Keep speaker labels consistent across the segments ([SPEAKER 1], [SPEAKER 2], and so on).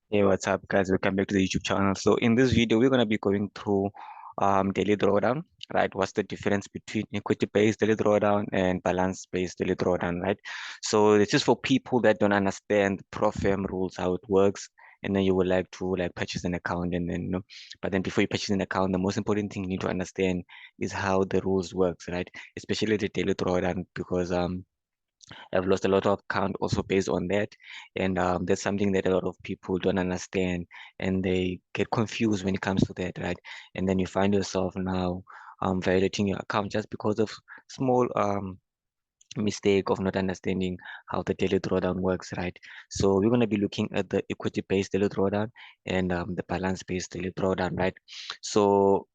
[SPEAKER 1] Hey, what's up, guys? Welcome back to the YouTube channel. So in this video, we're going to be going through daily drawdown, right? What's the difference between equity-based daily drawdown and balance-based daily drawdown, right? So this is for people that don't understand the pro firm rules, how it works, and then you would like to purchase an account, and then but then before you purchase an account, the most important thing you need to understand is how the rules works, right? Especially the daily drawdown, because I've lost a lot of count also based on that. And that's something that a lot of people don't understand and they get confused when it comes to that, right? And then you find yourself now violating your account just because of small mistake of not understanding how the daily drawdown works, right? So we're going to be looking at the equity-based daily drawdown and the balance-based daily drawdown, right? So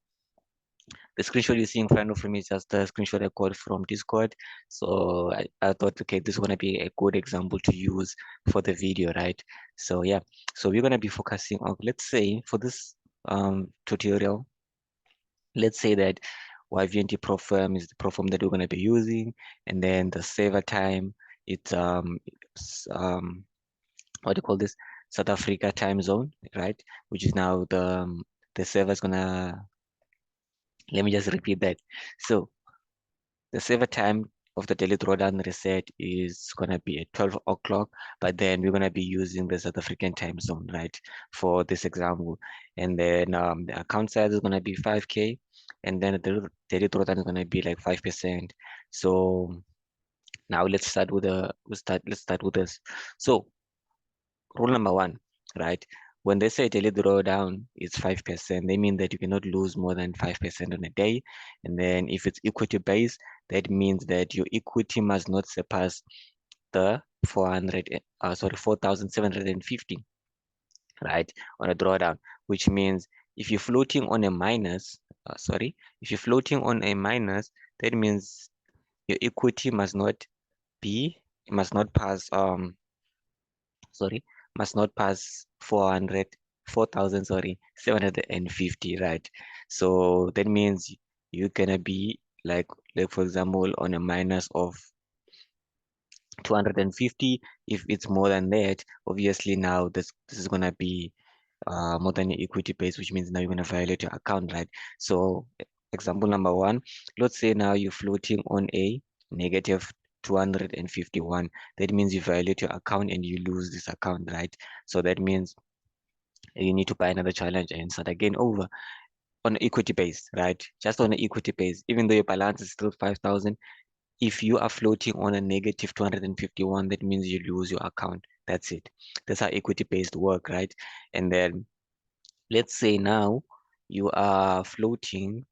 [SPEAKER 1] the screenshot you see in front of me is just a screenshot I got from Discord. So I thought, okay, this is going to be a good example to use for the video, right? So yeah, so we're going to be focusing on, let's say for this tutorial, let's say that YVNT Profirm is the Profirm that we're going to be using. And then the saver time, it's what do you call this? South Africa time zone, right? Which is now the server is gonna, let me just repeat that. So the saver time of the daily drawdown reset is going to be at 12 o'clock, but then we're going to be using the South African time zone, right, for this example. And then the account size is going to be 5K, and then the daily drawdown is going to be like 5%. So now let's start with this. So rule number one, right? When they say daily drawdown is 5%, they mean that you cannot lose more than 5% on a day. And then if it's equity based, that means that your equity must not surpass the 4,750, right, on a drawdown, which means if you're floating on a minus, if you're floating on a minus, that means your equity be, must not pass, sorry, must not pass 4,000, sorry, 750, right? So that means you're gonna be like for example, on a minus of 250. If it's more than that, obviously now this is gonna be more than your equity base, which means now you're gonna violate your account, right? So example number one, let's say now you're floating on a negative 251. That means you violate your account and you lose this account, right? So that means you need to buy another challenge and start again over on equity base, right? Just on an equity base, even though your balance is still 5,000, if you are floating on a negative 251, that means you lose your account. That's it. That's how equity based work, right? And then let's say now you are floating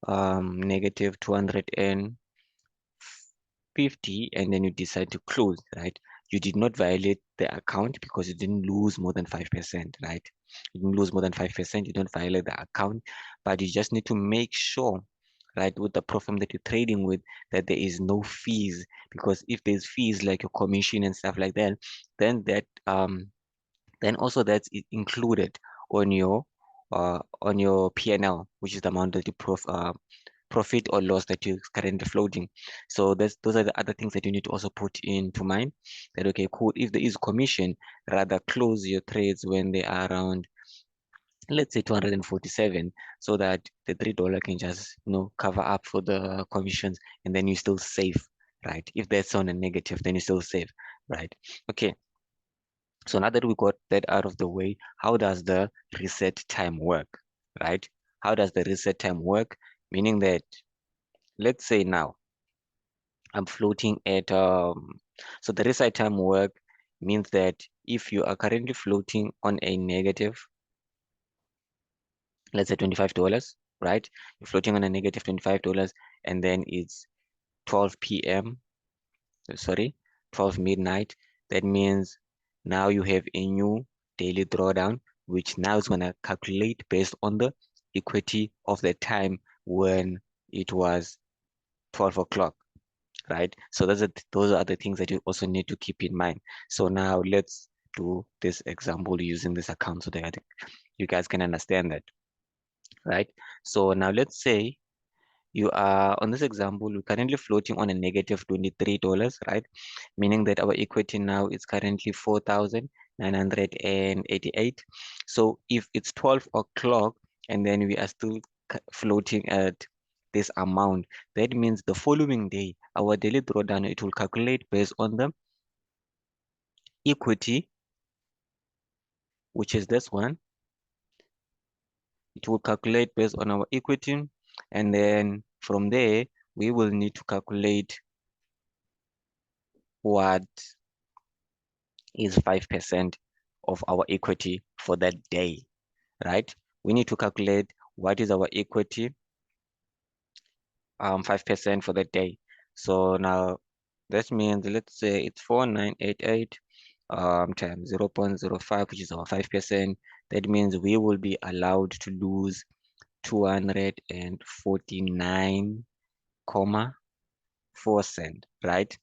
[SPEAKER 1] negative 250, and then you decide to close, right? You did not violate the account because you didn't lose more than 5%, right? You didn't lose more than 5%, you don't violate the account, but you just need to make sure, right, with the platform that you're trading with, that there is no fees. Because if there's fees like your commission and stuff like that, then then also that's included on your P&L, which is the amount that you profit or loss that you're currently floating. So those are the other things that you need to also put into mind. That okay, cool. If there is commission, rather close your trades when they are around, let's say 247, so that the $3 can just cover up for the commissions, and then you're still safe, right? If that's on a negative, then you're still safe, right? Okay. So now that we got that out of the way, how does the reset time work, right? How does the reset time work? Meaning that, let's say now I'm floating at, so the reset time work means that if you are currently floating on a negative, let's say $25, right? You're floating on a negative $25, and then it's 12 p.m., sorry, 12 midnight. That means now you have a new daily drawdown, which now is going to calculate based on the equity of the time when it was 12 o'clock, right? So those are the things that you also need to keep in mind. So now let's do this example using this account so that you guys can understand that, right? So now let's say you are on this example, we're currently floating on a negative $23, right? Meaning that our equity now is currently 988. So if it's 12 o'clock and then we are still floating at this amount, that means the following day, our daily drawdown, it will calculate based on the equity, which is this one. It will calculate based on our equity. And then from there, we will need to calculate what is 5% of our equity for that day, right? We need to calculate what is our equity, 5% for that day. So now that means, let's say it's 4988 times 0.05, which is our 5%. That means we will be allowed to lose 249.4 cents, right?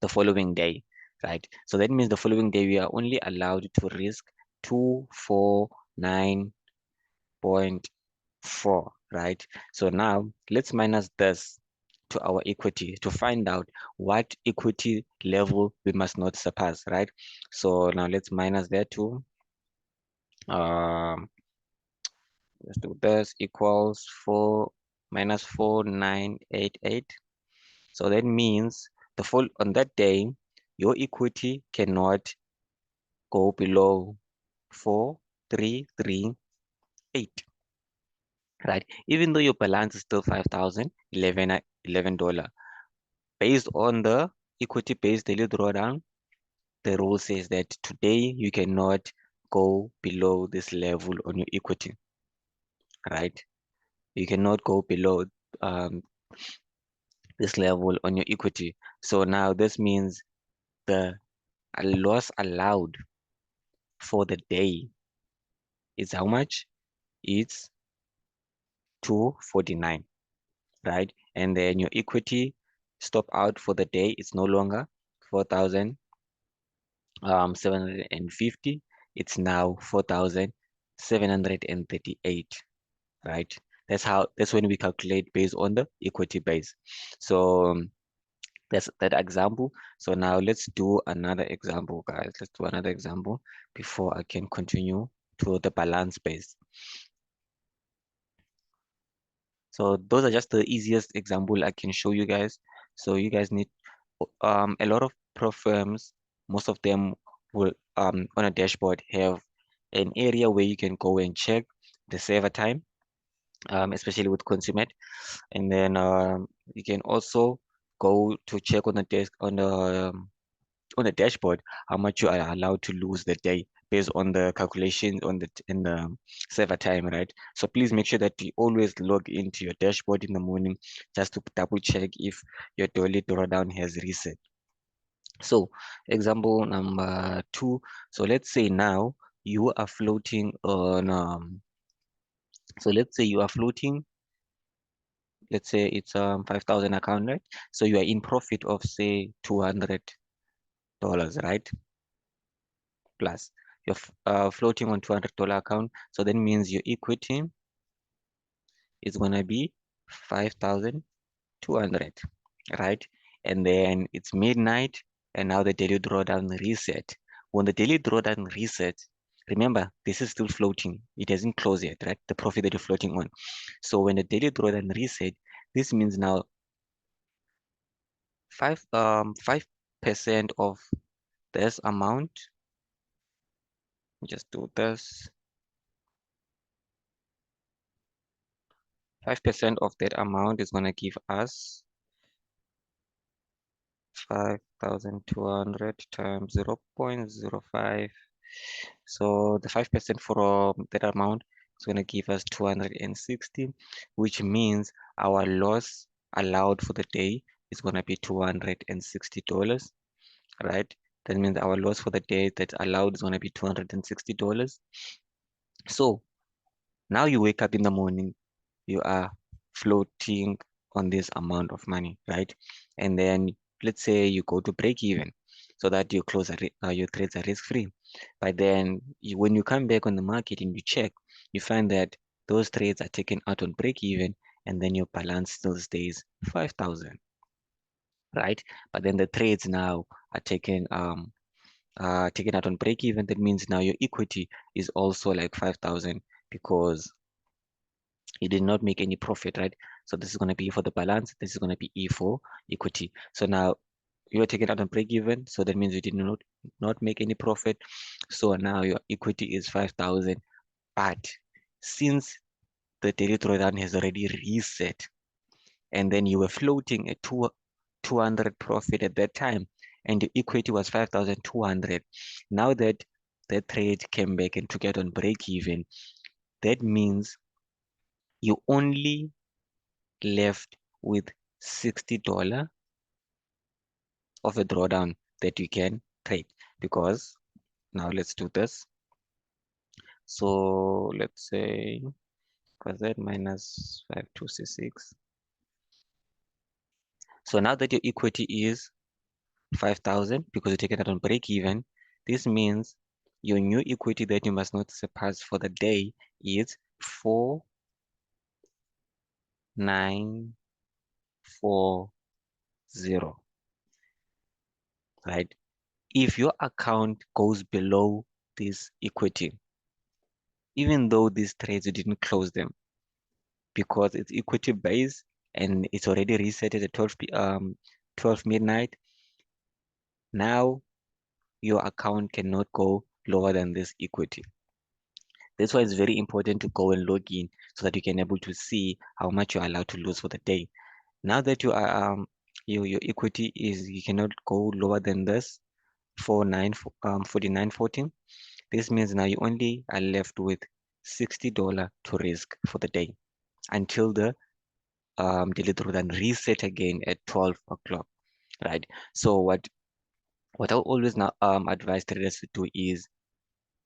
[SPEAKER 1] The following day, right? So that means the following day we are only allowed to risk 249.4, right? So now let's minus this to our equity to find out what equity level we must not surpass, right? So now let's minus that too. Let's do this equals 4 minus 4988. So that means the full on that day, your equity cannot go below 4338, right? Even though your balance is still 5,011 based on the equity based daily drawdown, the rule says that today you cannot go below this level on your equity, right? You cannot go below um, this level on your equity. So now this means the loss allowed for the day is how much? It's 249, right? And then your equity stop out for the day is no longer 4,750. It's now 4,738, right? That's when we calculate based on the equity base. So that's that example. So now let's do another example, guys. Let's do another example before I can continue to the balance base. So those are just the easiest example I can show you guys. So you guys need a lot of pro firms, most of them will on a dashboard have an area where you can go and check the server time, especially with Consummate. And then you can also go to check on the desk on the dashboard how much you are allowed to lose the day based on the calculation on the in the server time, right? So please make sure that you always log into your dashboard in the morning just to double check if your daily drawdown has reset. So example number 2. So let's say now you are floating on so let's say you are floating, let's say it's 5,000 account, right? So you are in profit of say $200, right? Plus you're floating on $200 account. So that means your equity is gonna be 5,200, right? And then it's midnight, and now the daily drawdown reset. When the daily drawdown reset, remember this is still floating. It hasn't closed yet, right? The profit that you're floating on. So when the daily drawdown reset, this means now 5% of this amount. Just do this. 5% of that amount is gonna give us 5,200 times 0.05. So the 5% from that amount is going to give us 260, which means our loss allowed for the day is going to be $260, right? That means our loss for the day that's allowed is going to be $260. So now you wake up in the morning, you are floating on this amount of money, right? And then let's say you go to break even so that your your trades are risk free. But then when you come back on the market and you check, you find that those trades are taken out on break even, and then your balance still stays 5,000, right? But then the trades now are taken taken out on break even, that means now your equity is also like 5,000 because you did not make any profit, right? So this is going to be for the balance. This is going to be E for equity. So now you are taken out on break even. So that means you did not make any profit. So now your equity is 5,000. But since the daily drawdown has already reset, and then you were floating at 200 profit at that time, and your equity was 5,200. Now that the trade came back and took it on break even, that means you only left with $60 of a drawdown that you can trade. Because now let's do this. So let's say was that minus 5266. So now that your equity is 5,000 because you take it on break even, this means your new equity that you must not surpass for the day is 4,940, right? If your account goes below this equity, even though these trades you didn't close them because it's equity based and it's already reset at 12 midnight, now your account cannot go lower than this equity. That's why it's very important to go and log in so that you can able to see how much you're allowed to lose for the day. Now that you are your equity is you cannot go lower than this 4914. This means now you only are left with $60 to risk for the day until the daily drawdown reset again at 12 o'clock, right? So what I always now advise traders to do is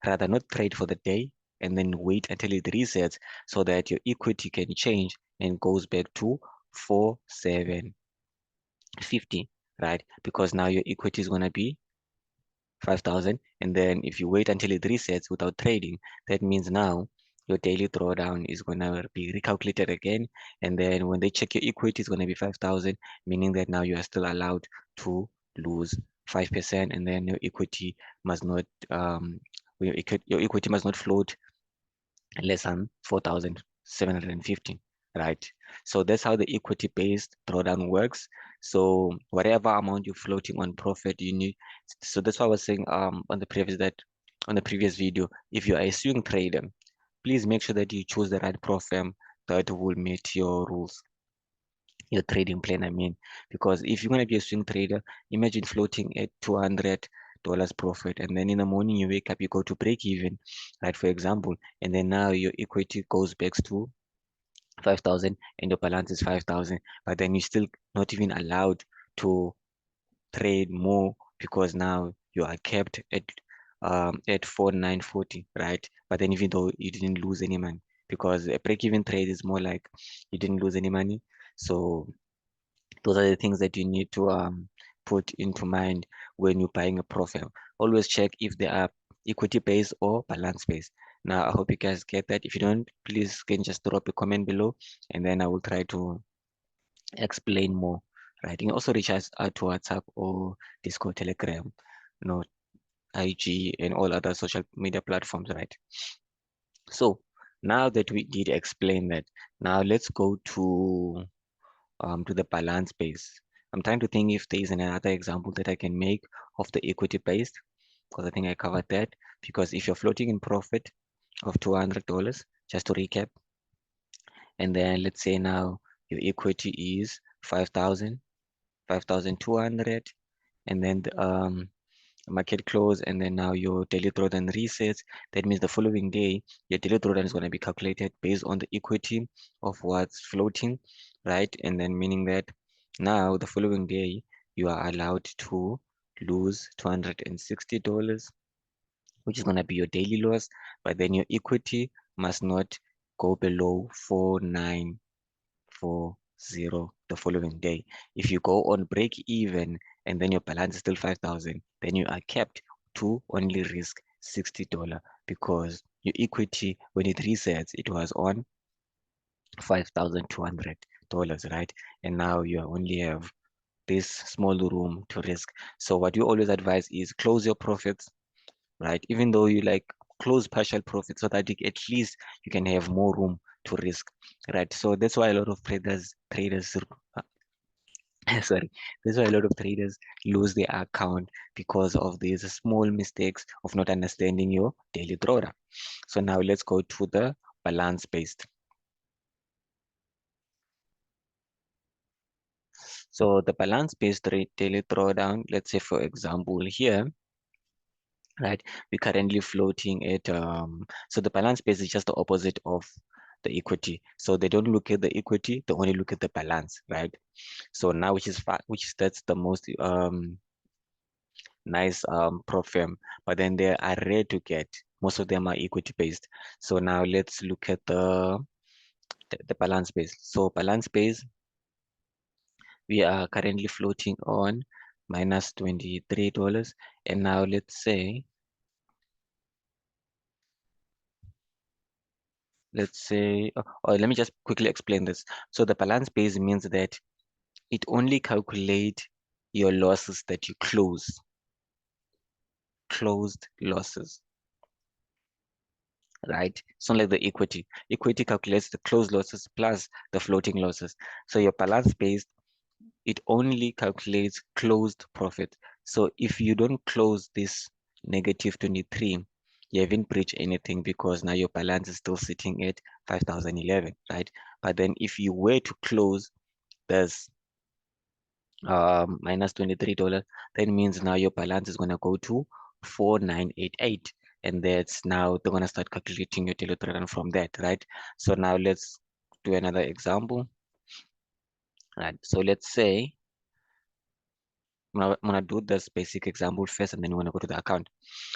[SPEAKER 1] rather not trade for the day and then wait until it resets so that your equity can change and goes back to 4,750, right? Because now your equity is going to be 5,000. And then if you wait until it resets without trading, that means now your daily drawdown is going to be recalculated again. And then when they check your equity, it's going to be 5,000, meaning that now you are still allowed to lose 5%. And then your equity must not, your equity must not float less than 4,750, right? So that's how the equity-based drawdown works. So whatever amount you're floating on profit, you need. So that's why I was saying on the previous video, if you are a swing trader, please make sure that you choose the right prop firm that will meet your rules, your trading plan, I mean, because if you're going to be a swing trader, imagine floating at $200 profit, and then in the morning you wake up, you go to break even, right? For example, and then now your equity goes back to 5,000 and your balance is 5,000, but then you're still not even allowed to trade more because now you are kept at 4,940, right? But then even though you didn't lose any money, because a break-even trade is more like you didn't lose any money. So those are the things that you need to put into mind when you're buying a profile. Always check if they are equity based or balance based. Now, I hope you guys get that. If you don't, please can just drop a comment below, and then I will try to explain more. Right? You can also reach us out to WhatsApp or Discord, Telegram, you know, IG, and all other social media platforms. Right? So now that we did explain that, now let's go to the balance base. I'm trying to think if there is another example that I can make of the equity based, because I think I covered that. Because if you're floating in profit of $200, just to recap, and then let's say now your equity is 5,000, 5,200, and then the market close, and then now your daily drawdown resets. That means the following day, your daily drawdown is going to be calculated based on the equity of what's floating, right? And then meaning that now the following day, you are allowed to lose $260, which is going to be your daily loss, but then your equity must not go below 4,940 the following day. If you go on break even and then your balance is still 5,000, then you are kept to only risk $60 because your equity, when it resets, it was on $5,200, right? And now you only have this small room to risk. So what you always advise is close your profits, right? Even though you like close partial profits so that at least you can have more room to risk, right? So that's why a lot of traders sorry, that's why a lot of traders lose their account because of these small mistakes of not understanding your daily drawdown. So now let's go to the balance based. So the balance based daily drawdown, let's say for example here, right, we're currently floating at so the balance base is just the opposite of the equity. So they don't look at the equity, they only look at the balance, right? So now that's the most nice prop firm, but then they are rare to get. Most of them are equity based. So now let's look at the balance base. So balance base, we are currently floating on minus $23. And now let's say, or let me just quickly explain this. So the balance base means that it only calculates your losses that you closed losses, right? It's not like the equity. Equity calculates the closed losses plus the floating losses. So your balance base, it only calculates closed profit. So if you don't close this negative 23, you haven't breached anything because now your balance is still sitting at 5,011, right? But then if you were to close this minus $23, that means now your balance is going to go to 4988. And that's now they're going to start calculating your daily return from that, right? So now let's do another example, right? So let's say I'm gonna do this basic example first, and then we're gonna go to the account.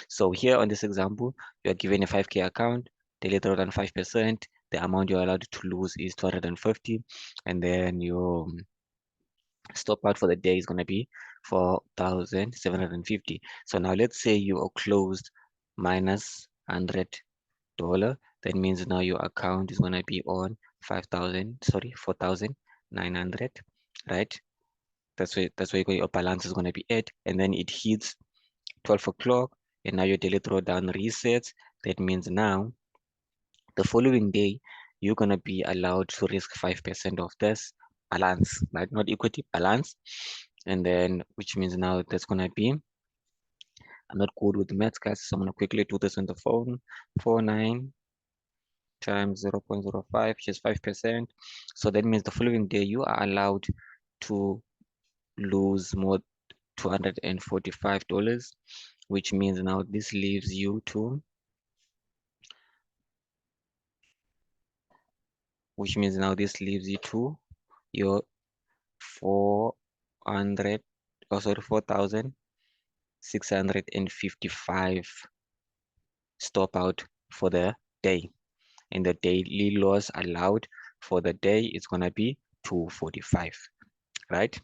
[SPEAKER 1] So here on this example, you are given a 5K account, daily than 5%. The amount you're allowed to lose is 250, and then your stop out for the day is gonna be 4,750. So now let's say you are closed minus $100. That means now your account is gonna be on 4,900, right? That's where your balance is gonna be at, and then it hits 12 o'clock, and now your daily drawdown resets. That means now the following day you're gonna be allowed to risk 5% of this balance, right? Not equity, balance. And then which means now that's gonna be, I'm not good with maths, guys, so I'm gonna quickly do this on the phone. 49 times 0.05, which is 5%. So that means the following day you are allowed to lose more $245, which means now this leaves you to, your 400, oh sorry, 4,655 stop out for the day. And the daily loss allowed for the day is gonna be 245, right?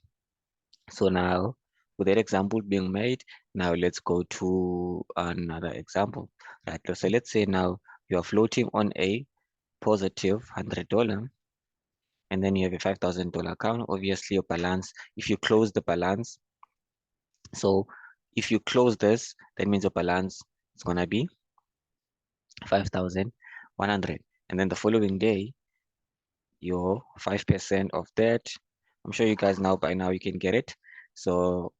[SPEAKER 1] So now with that example being made, now let's go to another example, right? So let's say now you are floating on a positive $100, and then you have a $5,000 account. Obviously your balance, if you close the balance, so if you close this, that means your balance is gonna be 5,100. And then the following day, your 5% of that, I'm sure you guys now by now you can get it. So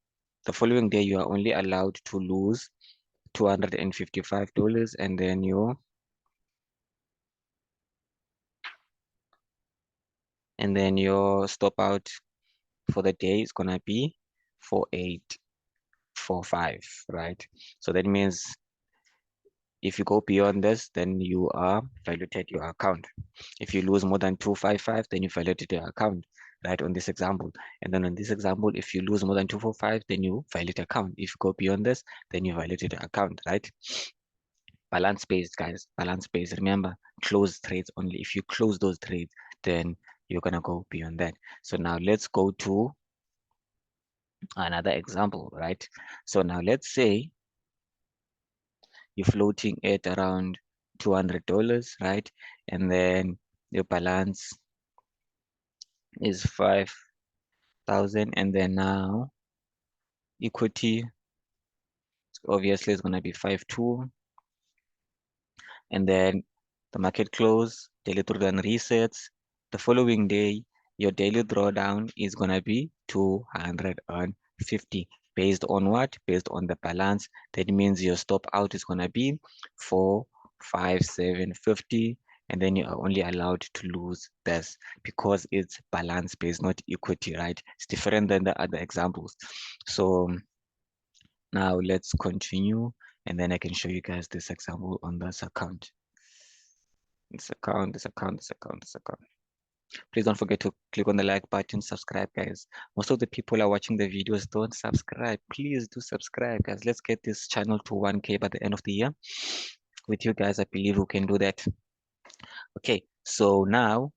[SPEAKER 1] the following day you are only allowed to lose $255, and then your stop out for the day is gonna be 4845, right? So that means if you go beyond this, then you are violated your account. If you lose more than 255, then you violated your account, right? On this example. And then on this example, if you lose more than 245, then you violate account. If you go beyond this, then you violated the account, right? Balance based, guys, balance based. Remember, close trades only. If you close those trades, then you're gonna go beyond that. So now let's go to another example, right? So now let's say you're floating at around $200, right? And then your balance is 5,000, and then now equity obviously is going to be 5.2, and then the market close, daily drawdown resets. The following day, your daily drawdown is going to be 250 based on what? Based on the balance. That means your stop out is going to be 45750, and then you are only allowed to lose this because it's balance based, not equity, right? It's different than the other examples. So now let's continue, and then I can show you guys this example on this account. This account. Please don't forget to click on the like button, subscribe, guys. Most of the people are watching the videos don't subscribe. Please do subscribe, guys. Let's get this channel to 1K by the end of the year. With you guys, I believe we can do that. Okay, so now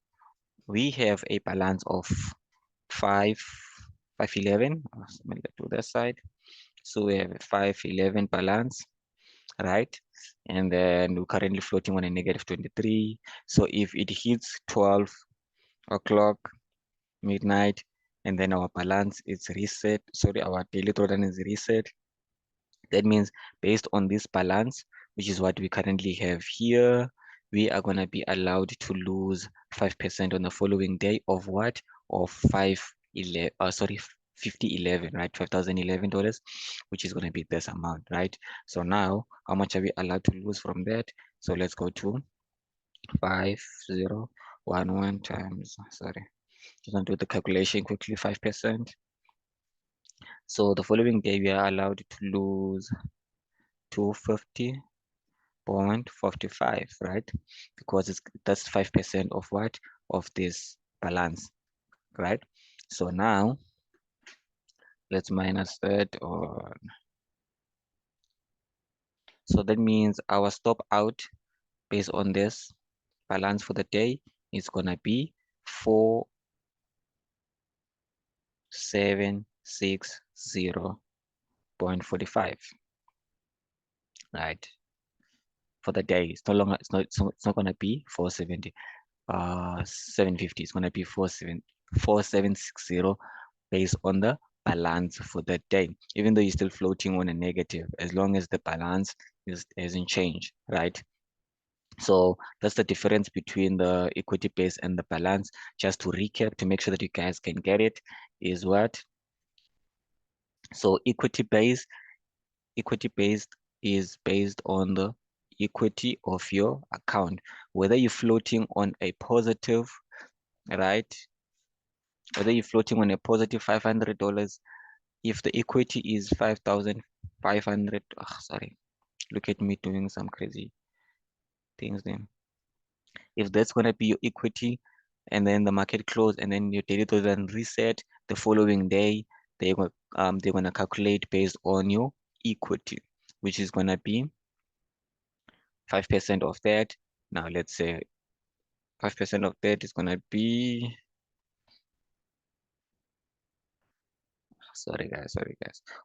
[SPEAKER 1] we have a balance of 511. Let me do that side. So we have a 511 balance, right? And then we're currently floating on a negative 23. So if it hits 12 o'clock, midnight, and then our balance is reset. Sorry, our daily drawdown is reset. That means based on this balance, which is what we currently have here, we are going to be allowed to lose 5% on the following day of what? Of 5011, right? $5,011, which is going to be this amount, right? So now, how much are we allowed to lose from that? So let's go to 5011 times, sorry, just want to do the calculation quickly, 5%. So the following day, we are allowed to lose 250.45, right? Because that's 5% of what? Of this balance, right? So now let's minus that on. So that means our stop out based on this balance for the day is gonna be 4760.45, right? For the day, it's no longer, it's not gonna be 750. It's gonna be 4760 based on the balance for the day, even though you're still floating on a negative, as long as the balance hasn't changed, right? So that's the difference between the equity base and the balance. Just to recap, to make sure that you guys can get it, is what? So equity based is based on the equity of your account, whether you're floating on a positive, right? Whether you're floating on a positive $500, if the equity is 5,500, sorry, look at me doing some crazy things then. If that's going to be your equity, and then the market close, and then your daily then reset the following day, they're going to calculate based on your equity, which is going to be 5% of that. Now let's say 5% of that is going to be, sorry guys,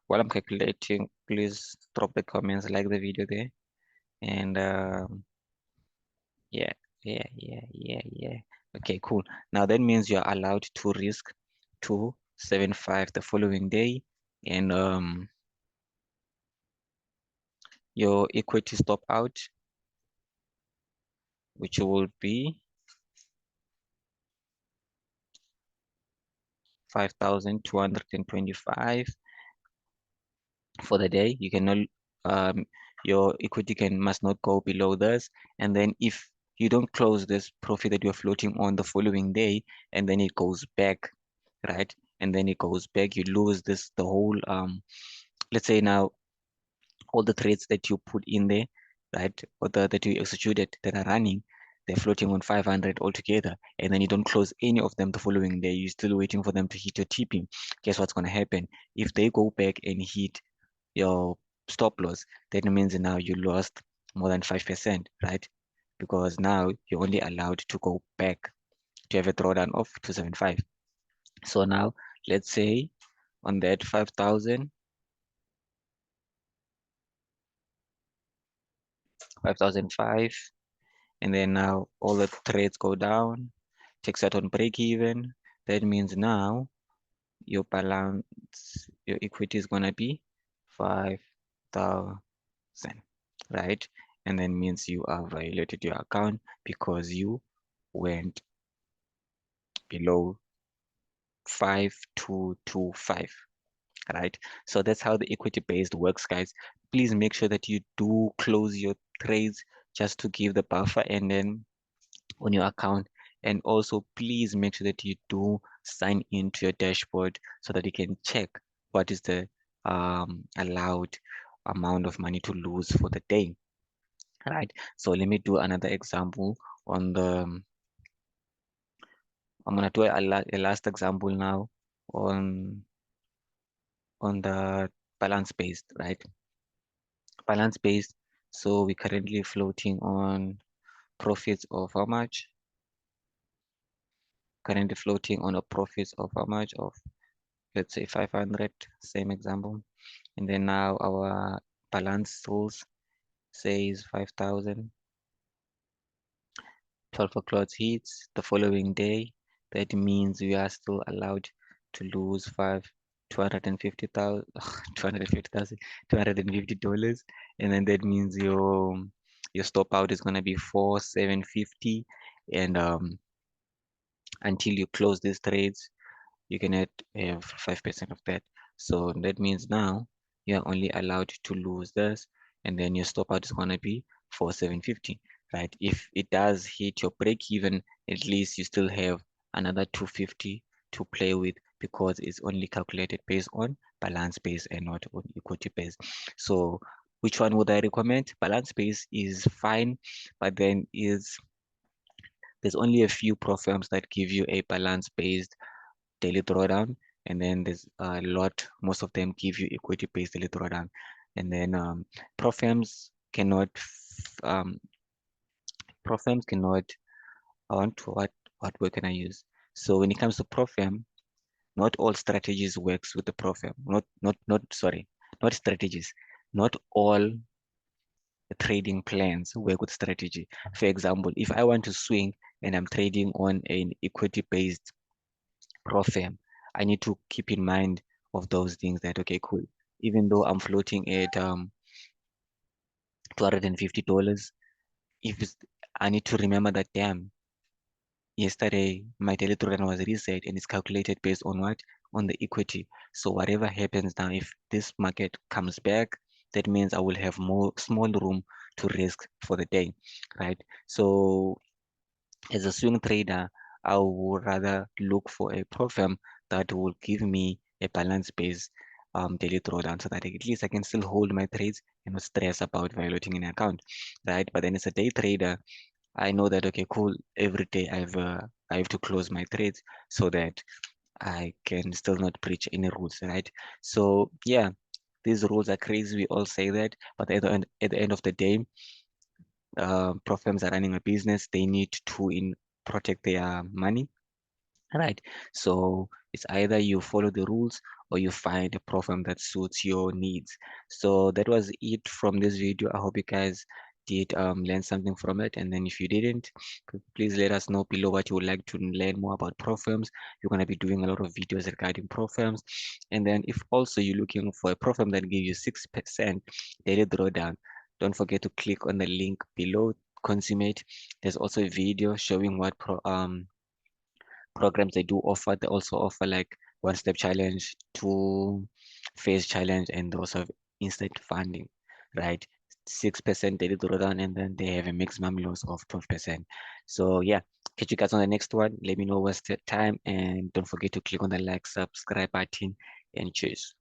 [SPEAKER 1] while I'm calculating, please drop the comments, like the video there, and yeah. Okay, cool. Now that means you're allowed to risk 275 the following day, and your equity stop out, which will be 5,225 for the day. You cannot your equity must not go below this. And then if you don't close this profit that you're floating on the following day, and then it goes back, right? And then it goes back, you lose the whole let's say now all the trades that you put in there, right? Or that you executed that are running, they're floating on 500 altogether, and then you don't close any of them the following day. You're still waiting for them to hit your TP. Guess what's going to happen? If they go back and hit your stop loss, that means now you lost more than 5%, right? Because now you're only allowed to go back to have a drawdown of 275. So now let's say on that 5,000, 5,005, and then now all the trades go down, takes that on break even. That means now your balance, your equity is gonna be 5,000, right? And then means you have violated your account because you went below 5225, right? So that's how the equity based works, guys. Please make sure that you do close your trades just to give the buffer and then on your account. And also please make sure that you do sign into your dashboard so that you can check what is the allowed amount of money to lose for the day, right? So let me do another example on the I'm gonna do a last example now on the balance based, right? Balance based. So we're currently floating on profits of how much? Currently floating on a profits of how much? Of, let's say, 500, same example. And then now our balance rules says 5,000. 12 o'clock hits the following day. That means we are still allowed to lose 250,000, $250. And then that means your stop out is gonna be 4,750. And until you close these trades, you can have 5% of that. So that means now you are only allowed to lose this, and then your stop out is gonna be 4,750, right? If it does hit your break even, at least you still have another 250 to play with because it's only calculated based on balance base and not on equity base. So which one would I recommend? Balance base is fine, but then there's only a few pro firms that give you a balance based daily drawdown, and then there's a lot, most of them give you equity based daily drawdown. And then pro firms cannot pro firms cannot I want to what word can I use? So when it comes to pro firm, not all strategies works with the pro firm. Not sorry, not strategies. Not all trading plans work with strategy. For example, if I want to swing and I'm trading on an equity based pro firm, I need to keep in mind of those things that, okay, cool. Even though I'm floating at $250, if it's, I need to remember that, damn, yesterday my daily drawdown was reset and it's calculated based on what? On the equity. So whatever happens now, if this market comes back, that means I will have more small room to risk for the day, right? So as a swing trader, I would rather look for a pro firm that will give me a balance-based daily drawdown so that at least I can still hold my trades and not stress about violating an account, right? But then as a day trader, I know that, okay, cool, every day I have to close my trades so that I can still not breach any rules, right? So yeah, these rules are crazy. We all say that, but at the end of the day, pro firms are running a business. They need to protect their money, right? So it's either you follow the rules or you find a pro firm that suits your needs. So that was it from this video. I hope you guys did learn something from it. And then if you didn't, please let us know below what you would like to learn more about pro firms. We're going to be doing a lot of videos regarding pro firms. And then if also you're looking for a pro firm that gives you 6% daily drawdown, don't forget to click on the link below, consummate. There's also a video showing what programs they do offer. They also offer like one-step challenge, two-phase challenge, and they also have instant funding, right? 6% daily drawdown, and then they have a maximum loss of 12%. So yeah, catch you guys on the next one. Let me know what's the time, and don't forget to click on the like, subscribe button, and cheers.